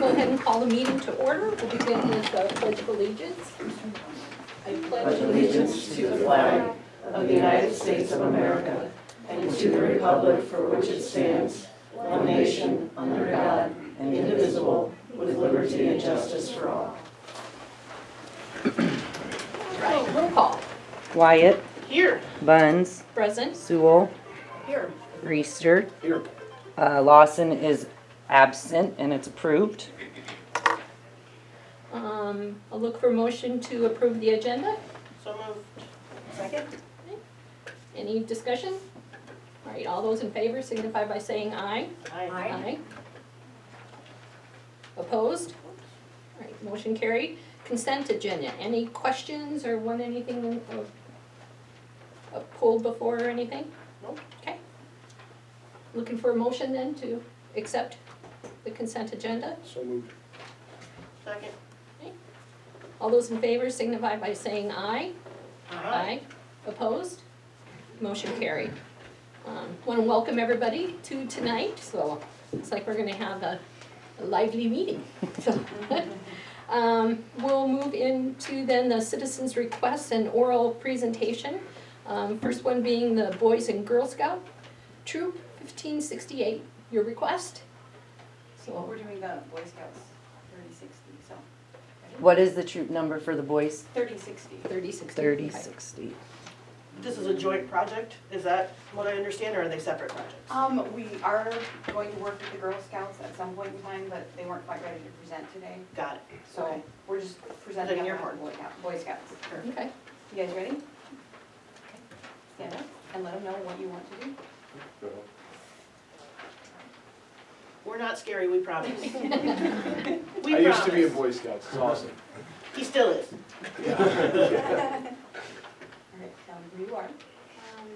go ahead and call the meeting to order. We'll begin with the Pledge of Allegiance. I pledge allegiance to the flag of the United States of America and to the republic for which it stands, one nation, under God, indivisible, with liberty and justice for all. Right, roll call. Wyatt. Here. Buns. Present. Sewell. Here. Reister. Here. Lawson is absent and it's approved. I'll look for a motion to approve the agenda. So moved. Second? Any discussion? All right, all those in favor signify by saying aye. Aye. Opposed? All right, motion carried. Consent agenda. Any questions or want anything pulled before or anything? Nope. Okay. Looking for a motion then to accept the consent agenda. So moved. Second. All those in favor signify by saying aye. Opposed? Motion carried. Want to welcome everybody to tonight, so looks like we're going to have a lively meeting. So, we'll move into then the citizens' requests and oral presentation. First one being the Boys and Girl Scout Troop 1568, your request. Well, So, we're doing the Boy Scouts 3060, so. What is the troop number for the boys? 3060. 3060. 3060. This is a joint project, is that what I understand, or are they separate projects? We are going to work with the Girl Scouts at some point in time, but they weren't quite ready to present today. Got it. So Okay. we're just presenting Taking on your behalf of Boy Scouts. Okay. You guys ready? Stand up and let them know what you want to do. We're not scary, we promise. We I used to be a promise. Boy Scout, it's awesome. He still is. All right, tell me who you are. I'm,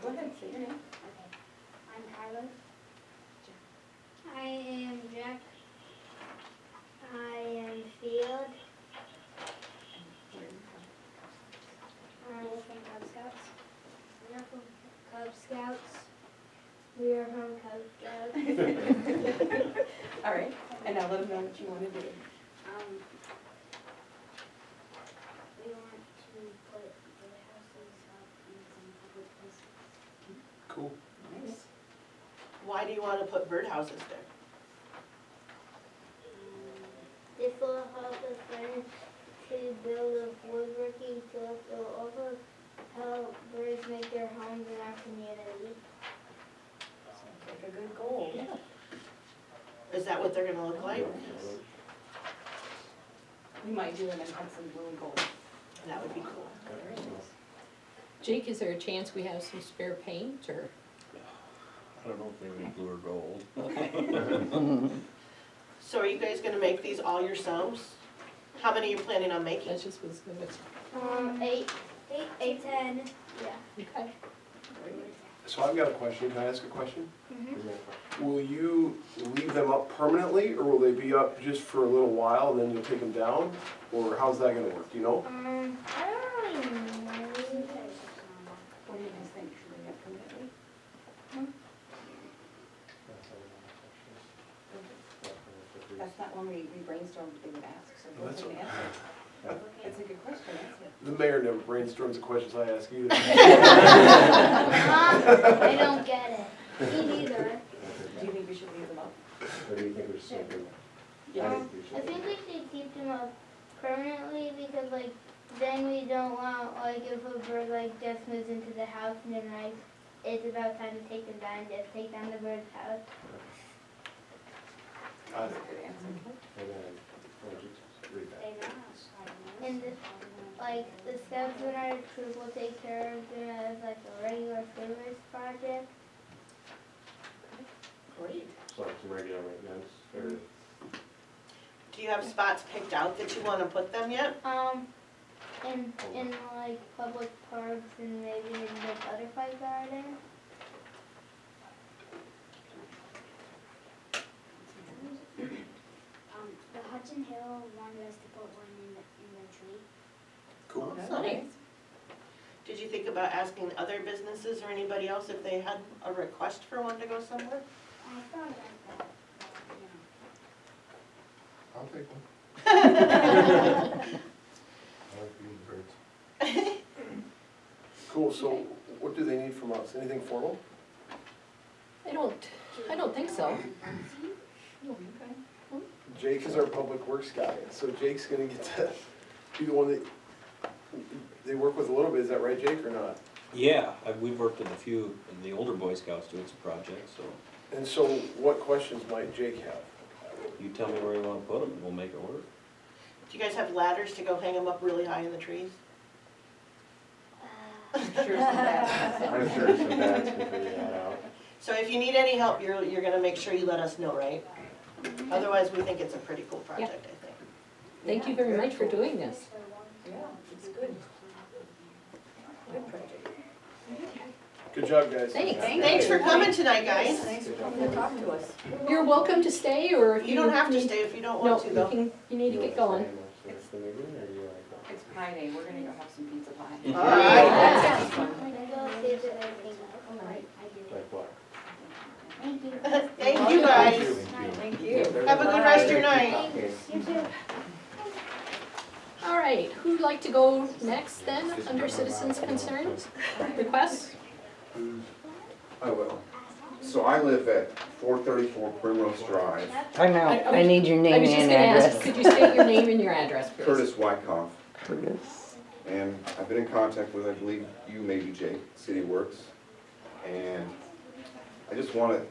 Go ahead, say your name. okay, I'm Carlos. I am Jack. I am Field. We're from Cub Scouts. We're from Cub Scouts. We are from Cub Scouts. All right, and now let them know what you want to do. We want to put the houses up in some public places. Cool. Nice. Why do you want to put birdhouses there? This will help us learn to build a woodworking tool to also help birds make their homes in our community. Sounds like a good goal. Is that what they're gonna look like? We might do them in Hudson Blue and Gold. That would be cool. Jake, is there a chance we have some spare paint or? I don't know if they need blue or gold. So are you guys gonna make these all yourselves? How many are you planning on making? That just was the, Eight, 10, yeah. okay. So I've got a question, can I ask a question? Mm-hmm. Will you leave them up permanently, or will they be up just for a little while, and then you'll take them down? Or how's that gonna work, do you know? I don't really know. What do you guys think? Should they get permanently? That's not one we brainstormed, they would ask, so go That's ahead and answer. It's a good question, isn't it? The mayor never brainstorms the questions I ask either. I don't get it. Me neither. Do you think we should leave them up? Or do you think we should do? Yes. I think we should keep them up permanently because like then we don't want like if a bird like just moves into the house and then like it's about time to take them down, just take down the bird's house. Got That's it. a good answer. And then, or just read that. And like the scouts in our troop will take care of them as like a regular service project. Great. So some regular maintenance, or Do you have spots picked out that you wanna put them yet? In like public parks and maybe in the butterfly garden. The Hudson Hill wanted us to put one in the tree. Cool. Nice. Did you think about asking other businesses or anybody else if they had a request for one to go somewhere? I thought about that. take one. Cool, so what do they need from us? Anything formal? I don't think so. Jake is our public works guy, so Jake's gonna get to be the one that they work with a little bit, is that right, Jake, or not? Yeah, we've worked with a few of the older Boy Scouts doing some projects, so And so what questions might Jake have? you tell me where you wanna put them, and we'll make it work. Do you guys have ladders to go hang them up really high in the trees? I'm sure some dads can figure that out. So if you need any help, you're gonna make sure you let us know, right? Otherwise, we think it's a pretty cool project, I think. Thank you very much for doing this. Yeah, it's good. Good project. Good job, guys. Thanks. Thanks for coming tonight, guys. Thanks for coming to talk to us. You're welcome to stay, or if You don't have to stay if you don't No, want to, you though. can, you need to get going. It's pie day, we're gonna go have some pizza pie. All right. Yeah. Like what? Thank you. Thank you, guys. Thank you. Have a good rest of your night. You too. All right, who'd like to go next then, under citizens' concerns, requests? I will. So I live at 434 Primrose Drive. Time out. I need your I name was just and gonna ask, address. could you state your name and your address, please? Curtis Wyckoff. Curtis. And I've been in contact with, I believe, you maybe, Jake, City Works. And I just want to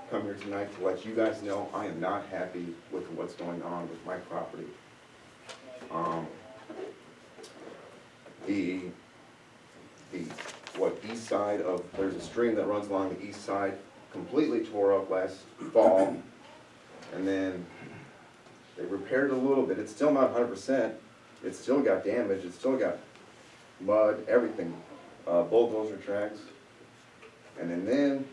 come here tonight to let you guys know I am not happy with what's going on with my property. East side of, there's a stream that runs along the east side, completely tore up last fall. And then they repaired it a little bit. It's still not 100%. It's still got damage. It's still got mud, everything, bulldozer tracks. And then,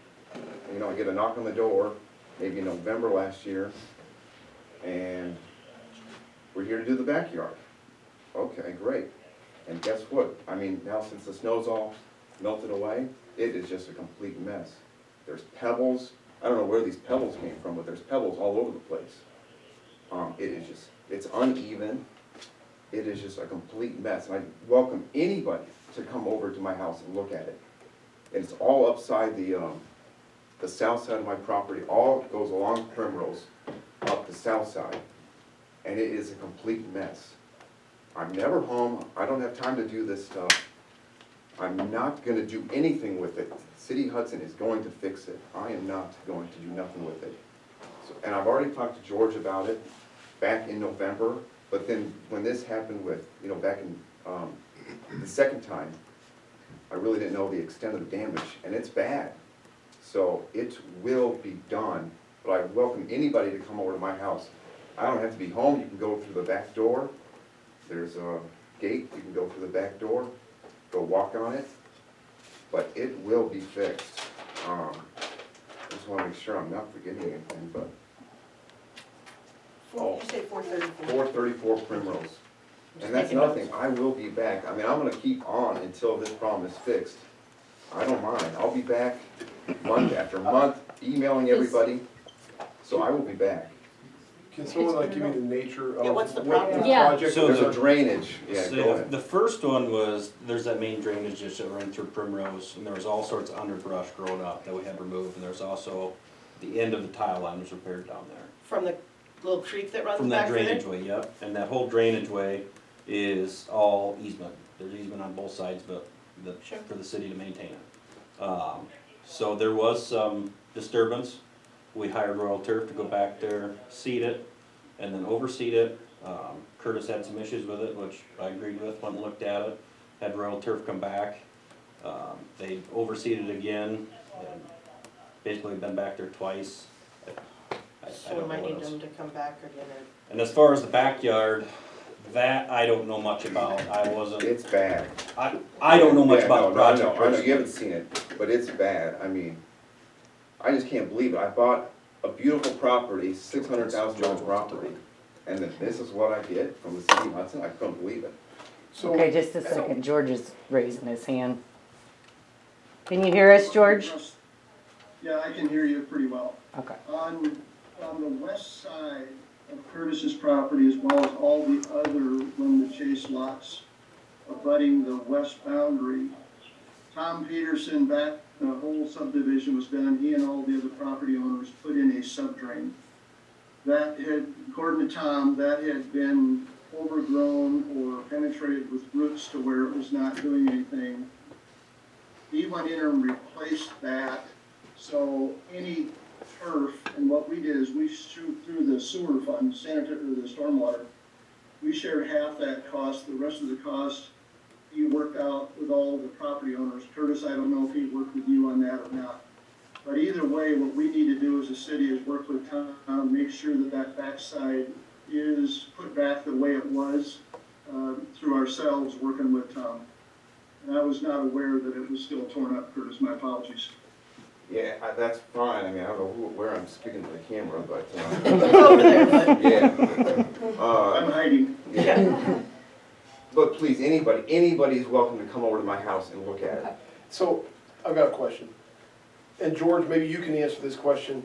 you know, I get a knock on the door, maybe in November last year, and we're here to do the backyard. Okay, great. And guess what? I mean, now since the snow's all melted away, it is just a complete mess. There's pebbles. I don't know where these pebbles came from, but there's pebbles all over the place. It is just, it's uneven. It is just a complete mess. And I welcome anybody to come over to my house and look at it. And it's all upside the south side of my property, all goes along Primrose, up the south side. And it is a complete mess. I'm never home, I don't have time to do this stuff. I'm not gonna do anything with it. City Hudson is going to fix it. I am not going to do nothing with it. So, and I've already talked to George about it back in November, but then when this happened with, you know, back in the second time, I really didn't know the extent of the damage, and it's bad. So it will be done, but I welcome anybody to come over to my house. I don't have to be home, you can go through the back door. There's a gate, you can go through the back door, go walk on it, but it will be fixed. I just wanna make sure I'm not forgetting anything, but You say 434. 434 Primrose. And that's another thing, I will be back. I mean, I'm gonna keep on until this problem is fixed. I don't mind, I'll be back month after month, emailing everybody, so I will be back. Can someone like give me the nature of Yeah, what's the what problem? Yeah. project? So There's is? a drainage, yeah, So go the- ahead. the first one was, there's that main drainage ditch that ran through Primrose, and there was all sorts of underbrush growing up that we had removed, and there's also, the end of the tile line was repaired down there. From the little creek that runs From that back there? drainage way, yep, and that whole drainage way is all easement, there's easement on both sides, but Sure. for the city to maintain it. So there was some disturbance, we hired Royal Turf to go back there, seed it, and then overseed it. Curtis had some issues with it, which I agreed with, went and looked at it, had Royal Turf come back. They overseeded it again, and basically been back there twice. I So we don't know might what need else. them to come back again. And as far as the backyard, that I don't know much about, I wasn't, It's bad. I don't know much Yeah, about the no, project. I know, you personally. haven't seen it, but it's bad, I mean, I just can't believe it. I bought a beautiful property, $600,000 property, and then this is what I get from the city of Hudson, I couldn't believe it. So, Okay, just a second. George is raising his hand. Can you hear us, George? Yeah, I can hear you pretty well. Okay. On the west side of Curtis's property as well as all the other Linda Chase lots abutting the west boundary. Tom Peterson, that the whole subdivision was done, he and all the other property owners put in a subdrain. That had, according to Tom, that had been overgrown or penetrated with roots to where it was not doing anything. He went in and replaced that, so any turf, and what we did is we shoot through the sewer fund, sanitary, or the stormwater. We shared half that cost, the rest of the cost he worked out with all the property owners. Curtis, I don't know if he worked with you on that or not. But either way, what we need to do as a city is work with Tom, make sure that that backside is put back the way it was, through ourselves working with Tom. And I was not aware that it was still torn up, Curtis, my apologies. Yeah, that's fine, I mean, I don't know where I'm speaking to the camera, but, Over there, but yeah. I'm hiding. Yeah. But please, anybody is welcome to come over to my house and look at it. So, I've got a question. And George, maybe you can answer this question.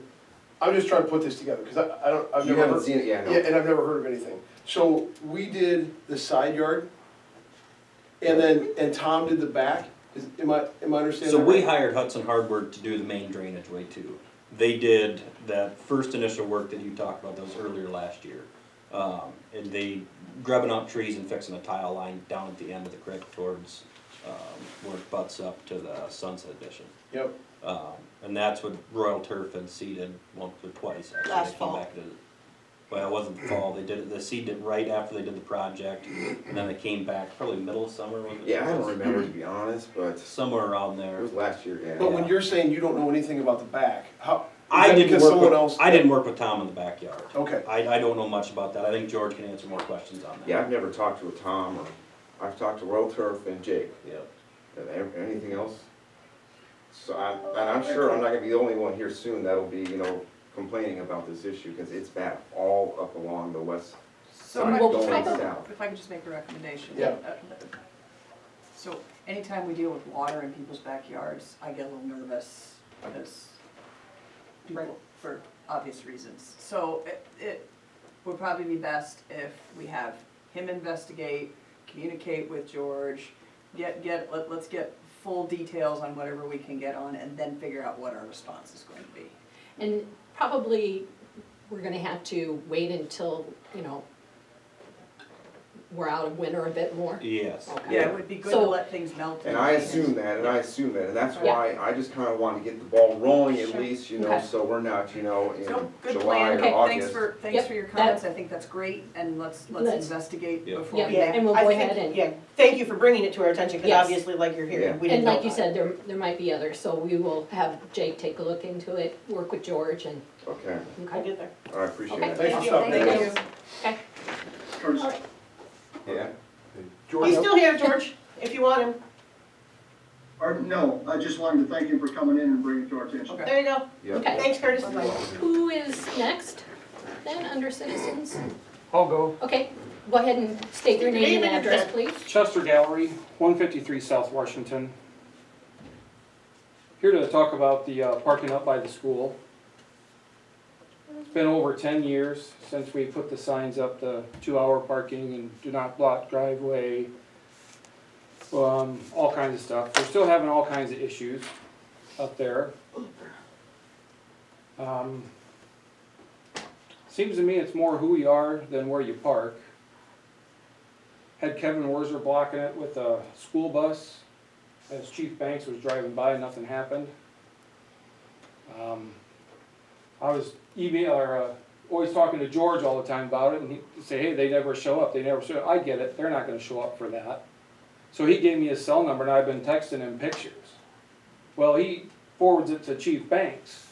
I'm just trying to put this together, because I've You never haven't heard. seen it yet, no? Yeah, and I've never heard of anything. So, we did the side yard, and Tom did the back? Am I understanding So that we right? hired Hudson Hardware to do the main drainage way too. They did that first initial work that you talked about, that was earlier last year. And they grubbing up trees and fixing a tile line down at the end of the creek towards, where it butts up to the Sunset Edition. Yep. And that's what Royal Turf had seeded once or twice, actually. Last They came fall. back to- Well, it wasn't the fall, they did it, they seeded it right after they did the project, and then they came back, probably middle of summer, was it? Yeah, I don't remember, to be honest, but Somewhere around it there. was last year, yeah. But when you're saying you don't know anything about the back, how? I is that didn't because work someone with, else? I didn't work with Tom in the backyard. Okay. I don't know much about that, I think George can answer more questions on that. Yeah, I've never talked to a Tom, or, I've talked to Royal Turf and Jake. Yep. Anything else? So I'm sure I'm not gonna be the only one here soon that'll be, complaining about this issue, because it's bad all up along the west So side, we'll going probably- south. if I could just make a recommendation. Yeah. So anytime we deal with water in people's backyards, I get a little nervous because people, for obvious reasons. So it would probably be best if we have him investigate, communicate with George, let's get full details on whatever we can get on, and then figure out what our response is going to be. And probably, we're gonna have to wait until, we're out of winter a bit more. Yes. Okay. Yeah, it would be good to So- let things melt. And I assume that, and that's Yeah. why I just kinda wanna get the ball rolling at Sure. least, Okay. so we're not, in So, good July plan, or Okay. August. thanks Yep, for your that- comments, I think that's great, and let's Let's- investigate Yeah. before Yeah. we. Yeah, And we'll I go think- ahead and- Yeah, thank you for bringing it to our attention, because Yes. obviously, like you're Yeah. here, we didn't And know like you about said, there might be others, so we will have Jake take a look into it, work with George and, Okay, it. I'll get there. I appreciate Okay. it. Thanks for Thank stopping. you. in. Thank okay, Curtis, all right. Yeah, George? He's still here, George, if you want him. no, I just wanted to thank him for coming in and bringing it to our attention. Okay. There you go. yeah. Okay. Thanks, Curtis. Who is next then, under citizens? I'll go. Okay, go ahead and state your name and address, please. Chester Gallery, 153 South Washington. Here to talk about the parking up by the school. It's been over 10 years since we put the signs up, the 2-hour parking and do not block driveway, all kinds of stuff. We're still having all kinds of issues up there. Seems to me it's more who we are than where you park. Had Kevin Werzer blocking it with a school bus as Chief Banks was driving by, nothing happened. I was always talking to George all the time about it, and he'd say, hey, they never show up, I get it, they're not gonna show up for that. So he gave me his cell number and I've been texting him pictures. Well, he forwards it to Chief Banks.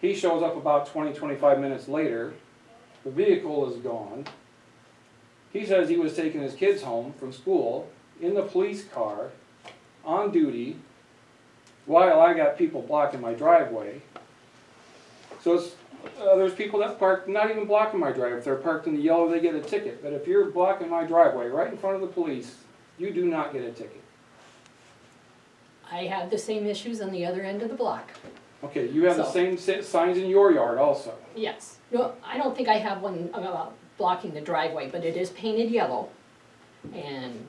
He shows up about 20-25 minutes later, the vehicle is gone. He says he was taking his kids home from school in the police car, on duty, while I got people blocking my driveway. So there's people that park, not even blocking my driveway. If they're parked in the yellow, they get a ticket. But if you're blocking my driveway right in front of the police, you do not get a ticket. I have the same issues on the other end of the block. Okay. you have the So- same signs in your yard also. Yes. No, I don't think I have one blocking the driveway, but it is painted yellow. And,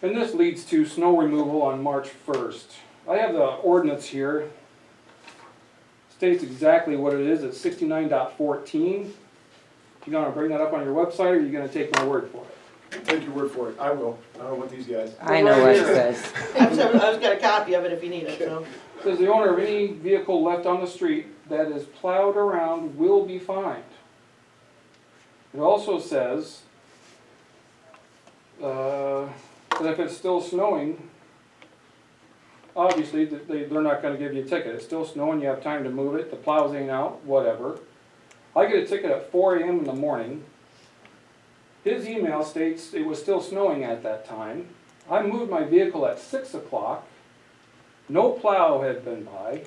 And this leads to snow removal on March 1st. I have the ordinance here. States exactly what it is, it's 69.14. You gonna bring that up on your website, or are you gonna take my word for it? Take your word for it, I will, I don't know what these guys. I know what it says. I've got a copy of it if you need it, so. Says the owner of any vehicle left on the street that is plowed around will be fined. It also says, that if it's still snowing, obviously, they're not gonna give you a ticket. It's still snowing, you have time to move it, the plows ain't out, whatever. I get a ticket at 4 AM in the morning. His email states it was still snowing at that time. I moved my vehicle at 6 o'clock. No plow had been by.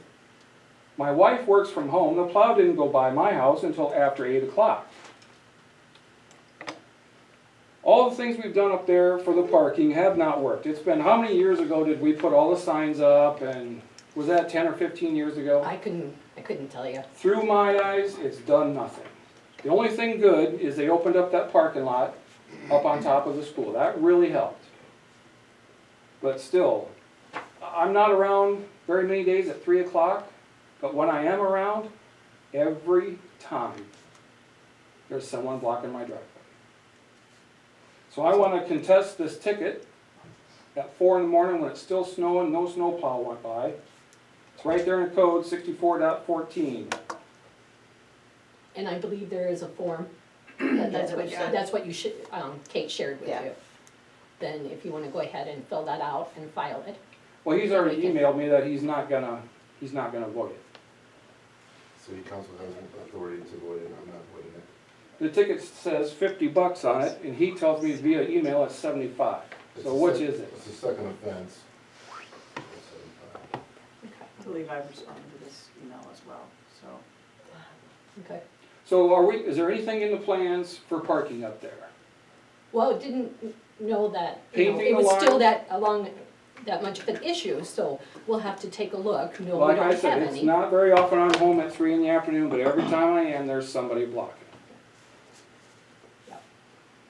My wife works from home. The plow didn't go by my house until after 8 o'clock. All the things we've done up there for the parking have not worked. It's been, how many years ago did we put all the signs up, and was that 10 or 15 years ago? I couldn't tell you. Through my eyes, it's done nothing. The only thing good is they opened up that parking lot up on top of the school. That really helped. But still, I'm not around very many days at 3 o'clock, but when I am around, every time, there's someone blocking my driveway. So I want to contest this ticket at 4 in the morning when it's still snowing, no snowplow went by. It's right there in code 64.14. And I believe there is a form, that's what you should, Kate shared with Yeah. you. Then if you wanna go ahead and fill that out and file it. Well, he's already emailed me that he's not gonna void it. City council has authority to void it, I'm not voiding it. The ticket says $50 on it, and he tells me via email it's 75. So which is it? It's a second offense. I believe I've responded to this email as well, so. Okay. So is there anything in the plans for parking up there? Well, didn't know that, you know, Painting it was the still lines? that much of an issue, so we'll have to take a look. No, we Like don't I have said, it's any. not very often I'm home at 3 in the afternoon, but every time I am, there's somebody blocking.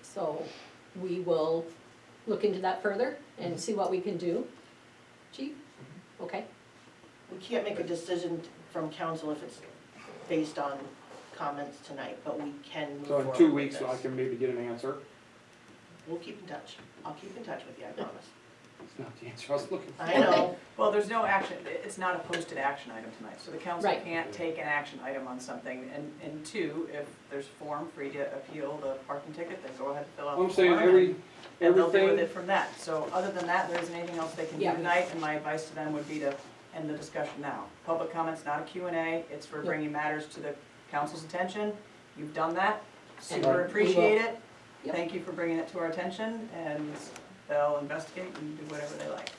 So we will look into that further and see what we can do. Chief? Okay, We can't make a decision from council if it's based on comments tonight, but we can move So forward in 2 with weeks, I this. can maybe get an answer. We'll keep in touch. I'll keep in touch with you, I promise. It's not the answer I was looking for. I know. Well, there's no action, it's not a posted action item tonight, so the council Right. can't take an action item on something. And two, if there's form for you to appeal the parking ticket, then go ahead and fill out the form. I'm saying And they'll deal with everything, it from that. So other than that, there isn't anything else they can do Yeah. tonight, and my advice to them would be to end the discussion now. Public comment's not a Q&A, it's for Yeah. bringing matters to the council's attention. You've done that, And super we appreciate it. Yep. Thank you for bringing it to our attention, and they'll investigate and do whatever they like.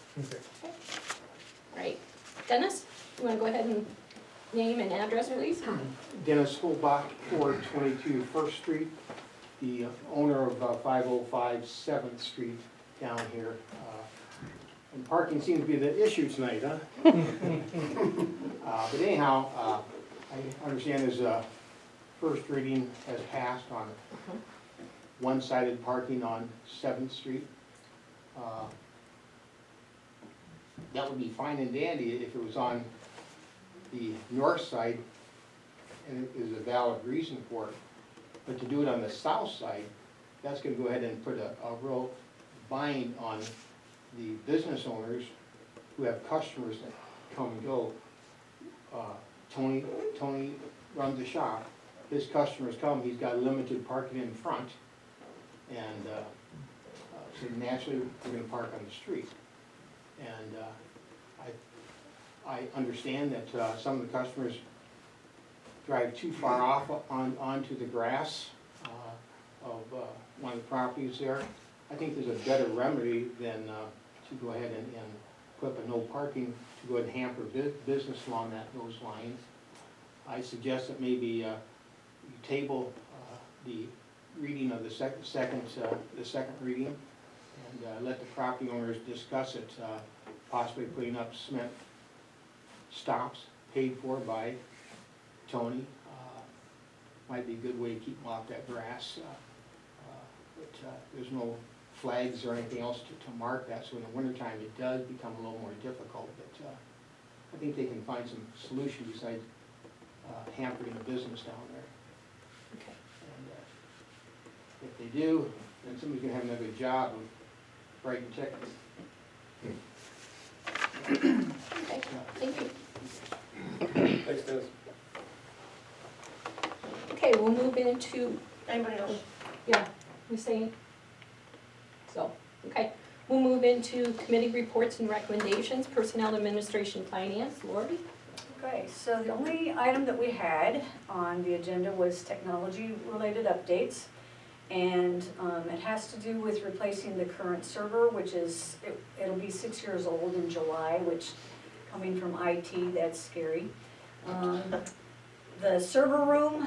right. Dennis, you wanna go ahead and name and address, please? Dennis Holbach, 422 First Street, the owner of 505 7th Street down here. And parking seems to be the issue tonight, huh? But anyhow, I understand there's a first reading has passed on one-sided parking on 7th Street. That would be fine and dandy if it was on the north side and it is a valid reason for it. But to do it on the south side, that's gonna go ahead and put a real bind on the business owners who have customers that come and go. Tony runs the shop, his customers come, he's got limited parking in front, and so naturally, we're gonna park on the street. And I understand that some of the customers drive too far off onto the grass of one of the properties there. I think there's a better remedy than to go ahead and put up a no parking, to go ahead and hamper business along those lines. I suggest that maybe you table the reading of the second reading and let the property owners discuss it, possibly putting up cement stops paid for by Tony. Might be a good way to keep them off that grass. But there's no flags or anything else to mark that, so in the wintertime it does become a little more difficult. But I think they can find some solution besides hampering the business down there. Okay. And if they do, then somebody's gonna have another job of writing tickets. Okay, thank you. Thanks, Dennis. Okay, we'll move into, Anybody else? yeah, you saying? So, okay, we'll move into committee reports and recommendations, personnel administration, finance, Lori? Okay, so the only item that we had on the agenda was technology-related updates. And it has to do with replacing the current server, which is, it'll be 6 years old in July, which, coming from IT, that's scary. The server room,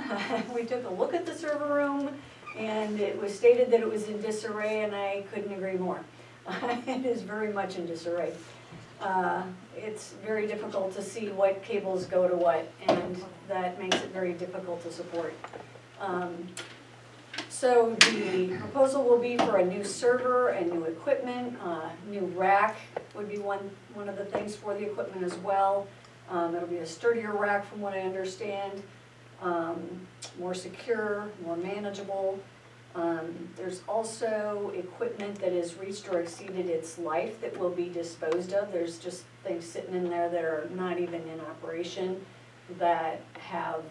we took a look at the server room, and it was stated that it was in disarray, and I couldn't agree more. It is very much in disarray. It's very difficult to see what cables go to what, and that makes it very difficult to support. So the proposal will be for a new server and new equipment, new rack would be one of the things for the equipment as well. It'll be a sturdier rack from what I understand, more secure, more manageable. There's also equipment that has reached or exceeded its life that will be disposed of. There's just things sitting in there that are not even in operation that have,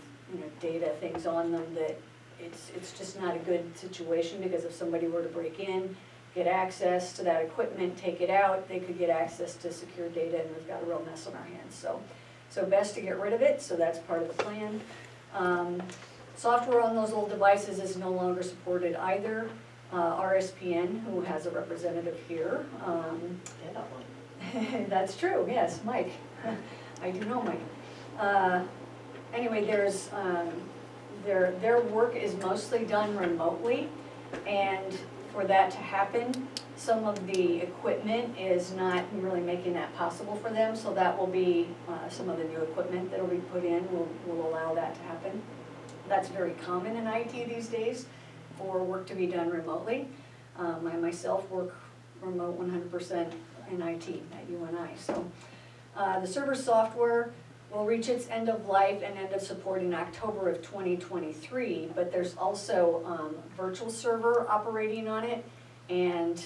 data things on them that it's just not a good situation, because if somebody were to break in, get access to that equipment, take it out, they could get access to secure data, and we've got a real mess on our hands. So best to get rid of it, so that's part of the plan. Software on those old devices is no longer supported either. RSPN, who has a representative here. That's true, yes, Mike. I do know Mike. Anyway, there's, their work is mostly done remotely, and for that to happen, some of the equipment is not really making that possible for them, so that will be, some of the new equipment that'll be put in will allow that to happen. That's very common in IT these days, for work to be done remotely. I myself work remote 100% in IT at UNI, so. The server software will reach its end of life and end of support in October of 2023, but there's also virtual server operating on it, and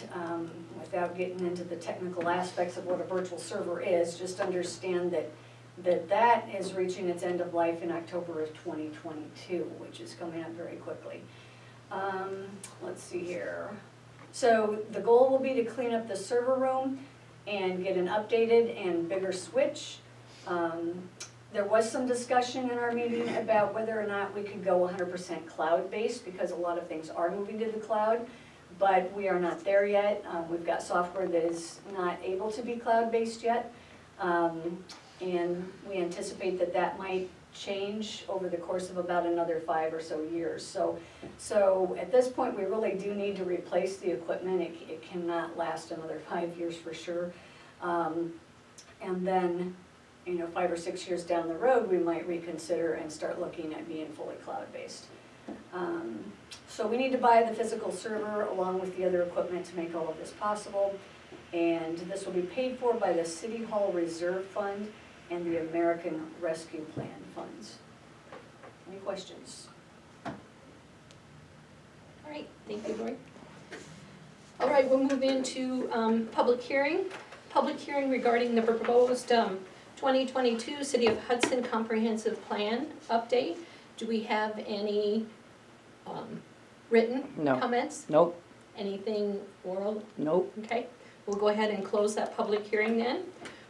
without getting into the technical aspects of what a virtual server is, just understand that is reaching its end of life in October of 2022, which is coming up very quickly. Let's see here. So the goal will be to clean up the server room and get an updated and bigger switch. There was some discussion in our meeting about whether or not we could go 100% cloud-based, because a lot of things are moving to the cloud, but we are not there yet. We've got software that is not able to be cloud-based yet, and we anticipate that might change over the course of about another 5 or so years. So at this point, we really do need to replace the equipment. It cannot last another 5 years for sure. And then, 5 or 6 years down the road, we might reconsider and start looking at being fully cloud-based. So we need to buy the physical server along with the other equipment to make all of this possible. And this will be paid for by the City Hall Reserve Fund and the American Rescue Plan funds. Any questions? All right, thank you, Lori. All right, we'll move into public hearing. Public hearing regarding the proposed 2022 City of Hudson Comprehensive Plan update. Do we have any written comments? Nope. Anything oral? Nope. Okay, we'll go ahead and close that public hearing then.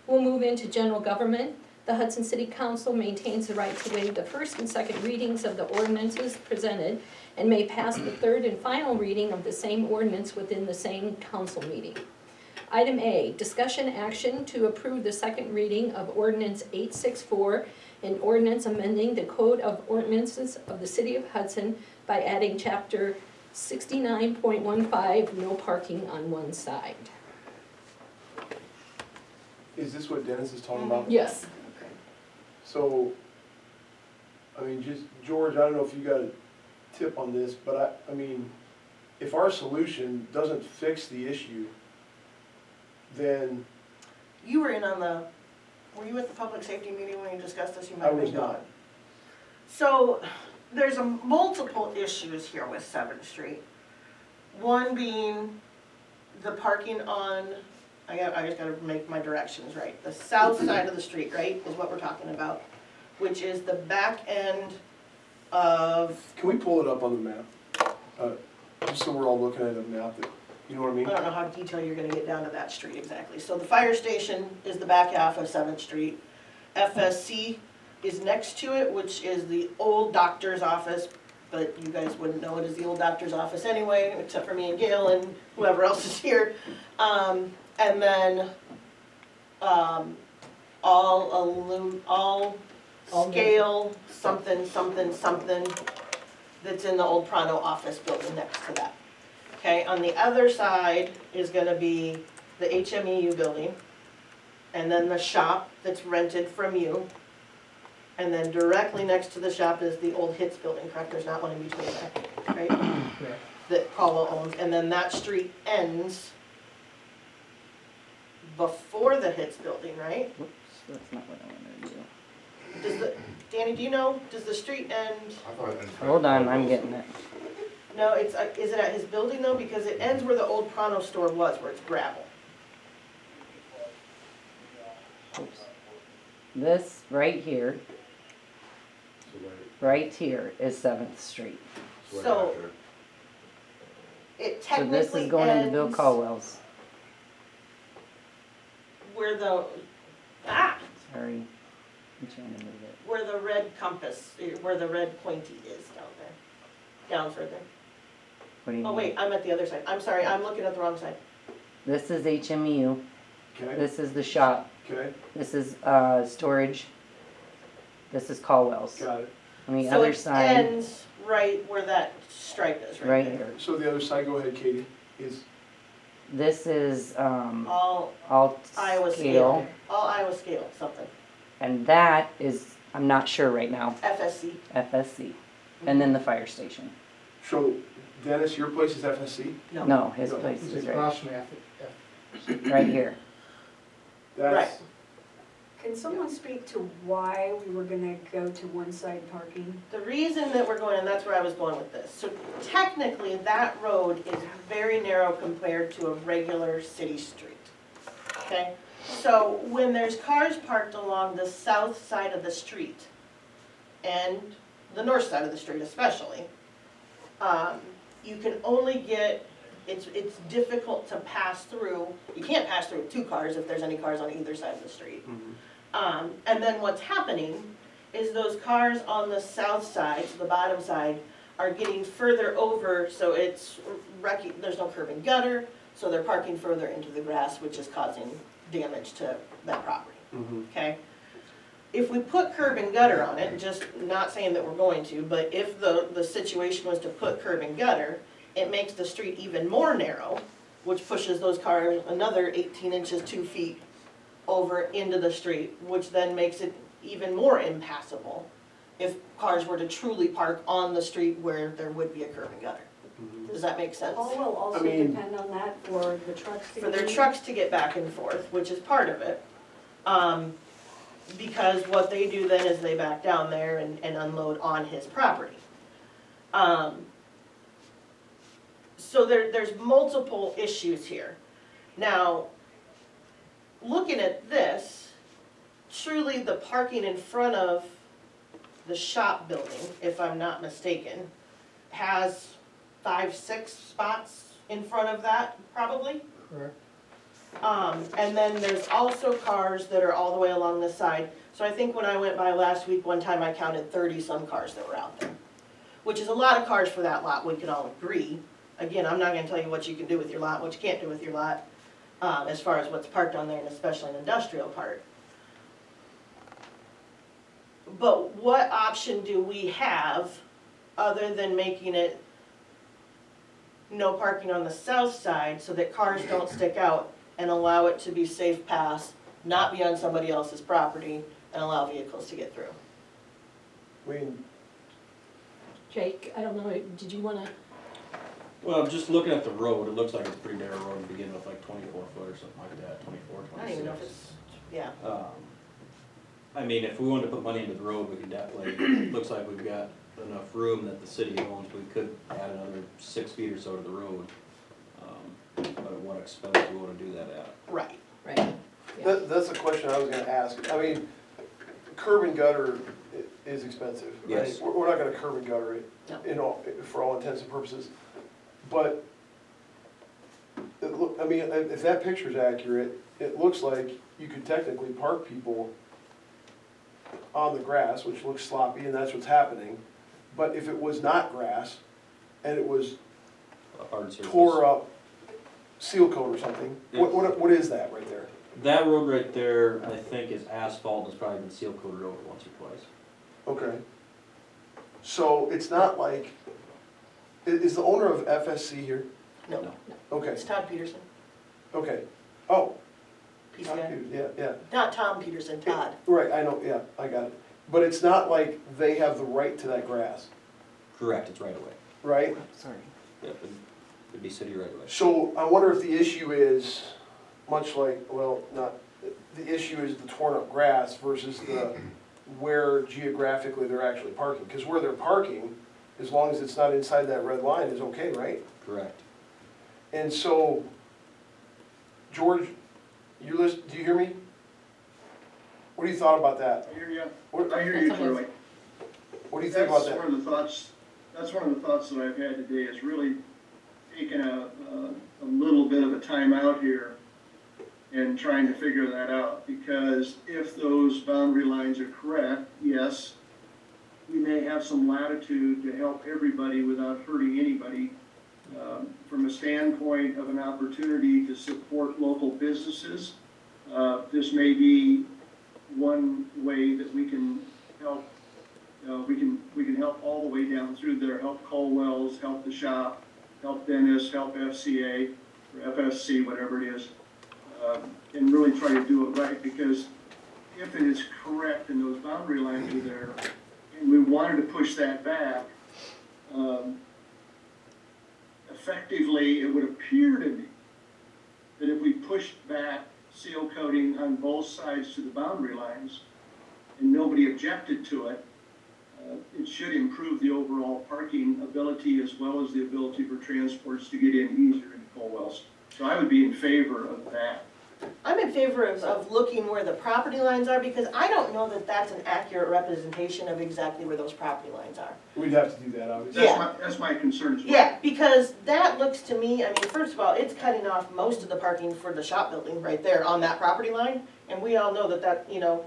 We'll move into general government. The Hudson City Council maintains the right to waive the first and second readings of the ordinances presented and may pass the third and final reading of the same ordinance within the same council meeting. Item A, discussion action to approve the second reading of ordinance 864, an ordinance amending the Code of Ordinances of the City of Hudson by adding chapter 69.15, no parking on one side. Is this what Dennis is talking about? Yes. So, I mean, just, George, I don't know if you got a tip on this, but I mean, if our solution doesn't fix the issue, then You were in on were you at the public safety meeting when you discussed this? You might I have been was gone. not. So, there's multiple issues here with Seventh Street. One being the parking on, I just gotta make my directions right. The south side of the street, right, is what we're talking about, which is the back end of, Can we pull it up on the map? Just so we're all looking at a map that, you know what I I mean? don't know how detailed you're gonna get down to that street exactly. So the fire station is the back half of Seventh Street. FSC is next to it, which is the old doctor's office, but you guys wouldn't know it as the old doctor's office anyway, except for me and Gail and whoever else is here. And then, all scale, something that's in the old Prano office building next to that. Okay, on the other side is gonna be the HMEU building, and then the shop that's rented from you. And then directly next to the shop is the old Hits building, correct? There's not one in between there, right? That Caldwell owns, and then that street ends before the Hits building, right? Whoops, that's not what I wanted to do. Danny, do you know, does the street end? Hold on, I'm getting it. No, is it at his building though? Because it ends where the old Prano store was, where it's gravel. Oops. This right here, right here is 7th Street. So it So technically this is going into Bill ends Caldwell's. where the, Sorry, I'm trying to move it. where the red compass, where the red pointy is down there. Down further. What do you Oh mean? wait, I'm at the other side. I'm sorry, I'm looking at the wrong side. This is HMU. Okay, This is the shop. okay, This is storage. This is Caldwell's. got it. On the So other it side, ends right where that stripe is, right right there. here. So the other side, go ahead, Katie, is, This is All alt Iowa scale, scale. All Iowa scale, something. and that is, I'm not sure right now, FSC. FSC. And then the fire station. so Dennis, your place is FSC? No, his No. place It's is across right, from F. right here. That's, Can someone speak to why we were gonna go to one-side parking? The reason that we're going, and that's where I was going with this, so technically that road is very narrow compared to a regular city street. Okay, so when there's cars parked along the south side of the street and the north side of the street especially, you can only get, it's difficult to pass through, you can't pass through with 2 cars if there's any cars on either side of the street. And then what's happening is those cars on the south side, so the bottom side, are getting further over, so it's there's no curb and gutter, so they're parking further into the grass, which is causing damage to that property, okay? If we put curb and gutter on it, just not saying that we're going to, but if the situation was to put curb and gutter, it makes the street even more narrow, which pushes those cars another 18 inches, 2 feet over into the street, which then makes it even more impassable if cars were to truly park on the street where there would be a curb and gutter. Does that make sense? All will also I mean- depend on that for the trucks to For their get in. trucks to get back and forth, which is part of it. Because what they do then is they back down there and unload on his property. So there's multiple issues here. Now, looking at this, truly the parking in front of the shop building, if I'm not mistaken, has 5, 6 spots in front of that, probably. Correct. And then there's also cars that are all the way along this side. So I think when I went by last week, one time I counted 30-some cars that were out there, which is a lot of cars for that lot, we can all agree. Again, I'm not gonna tell you what you can do with your lot, what you can't do with your lot, as far as what's parked on there, and especially an industrial part. But what option do we have other than making it no parking on the south side so that cars don't stick out and allow it to be safe pass, not be on somebody else's property, and allow vehicles to get through. I mean, Jake, I don't know, did you wanna, Well, just looking at the road, it looks like it's a pretty narrow road to begin with, like 24 foot or something like that, 24, 26. I don't even know if it's, yeah. I mean, if we wanted to put money into the road, we could definitely, looks like we've got enough room that the city owns, we could add another 6 feet or so to the road. But at what expense do we wanna do that at? Right. right? that's a question I was gonna ask. I mean, curb and gutter is expensive, right? Yes. We're not gonna curb and gutter it, No. you know, for all intents and purposes. But, I mean, if that picture's accurate, it looks like you could technically park people on the grass, which looks sloppy, and that's what's happening. But if it was not grass, and it was A hard surface. tore up seal coat or something, Yeah. what is that right there? That road right there, I think is asphalt, and it's probably been seal coated over once or twice. Okay. So it's not like, is the owner of FSC here? No, Okay, it's Todd Peterson, okay. Oh. PCI. Yeah, Not Tom Peterson, Todd. right, I know, yeah, I got it. But it's not like they have the right to that grass, Correct, it's right away. right? Sorry. Yep, it'd be city right away. So I wonder if the issue is, much like, well, not, the issue is the torn up grass versus the, where geographically they're actually parking. Because where they're parking, as long as it's not inside that red line, is okay, right? Correct. And so, George, do you hear me? What do you thought about that? I hear you. What, I hear you, Troy. what do you think about That's that? one of the thoughts, that's one of the thoughts that I've had today, is really taking a little bit of a time out here and trying to figure that out, because if those boundary lines are correct, yes, we may have some latitude to help everybody without hurting anybody. From a standpoint of an opportunity to support local businesses, this may be one way that we can help. We can help all the way down through there, help Colwell's, help the shop, help Dennis, help FCA, or FSC, whatever it is, and really try to do it right, because if it is correct and those boundary lines are there, and we wanted to push that back, effectively, it would appear to me that if we pushed back seal coating on both sides to the boundary lines, and nobody objected to it, it should improve the overall parking ability as well as the ability for transports to get in easier into Colwell's. So I would be in favor of that. I'm in favor of looking where the property lines are, because I don't know that that's an accurate representation of exactly where those property lines are. We'd have to do that, obviously. Yeah. That's my concern as well. Yeah, because that looks to me, I mean, first of all, it's cutting off most of the parking for the shop building right there on that property line. And we all know that, you know,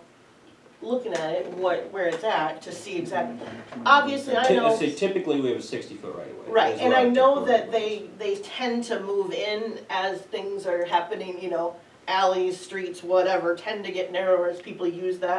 looking at it, where it's at, to see exactly. Obviously, I know. Say typically we have a 60-foot right away. Right, is and what I I'm know thinking. that they tend to move in as things are happening, you know, alleys, streets, whatever, tend to get narrower as people use that.